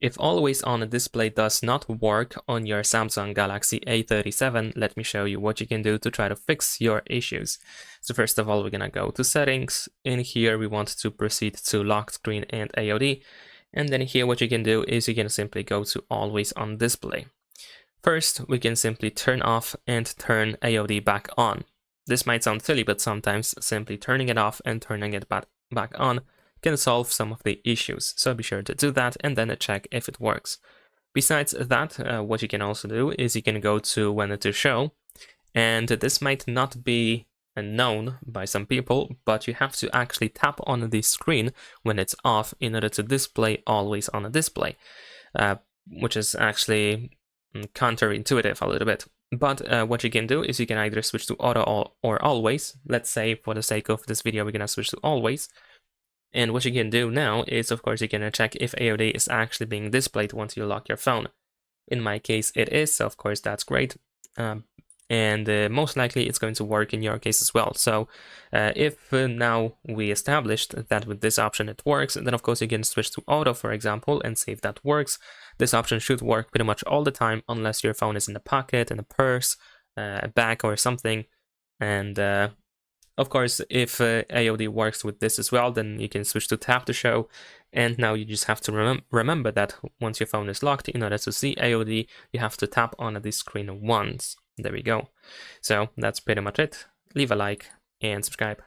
If always on display does not work on your Samsung Galaxy A37, let me show you what you can do to try to fix your issues. So first of all, we're gonna go to settings. In here, we want to proceed to lock screen and AOD. And then here, what you can do is you can simply go to always on display. First, we can simply turn off and turn AOD back on. This might sound silly, but sometimes simply turning it off and turning it back on can solve some of the issues, so be sure to do that and then check if it works. Besides that, what you can also do is you can go to when to show, and this might not be known by some people, but you have to actually tap on the screen when it's off in order to display always on a display, which is actually counterintuitive a little bit. But what you can do is you can either switch to auto or always. Let's say for the sake of this video, we're gonna switch to always. And what you can do now is, of course, you can check if AOD is actually being displayed once you lock your phone. In my case, it is, so of course that's great. And most likely it's going to work in your case as well. So if now we established that with this option it works, then of course you can switch to auto, for example, and see if that works. This option should work pretty much all the time, unless your phone is in a pocket, in a purse, a bag or something. And of course, if AOD works with this as well, then you can switch to tap to show. And now you just have to remember that once your phone is locked, in order to see AOD, you have to tap on the screen once. There we go. So that's pretty much it. Leave a like and subscribe.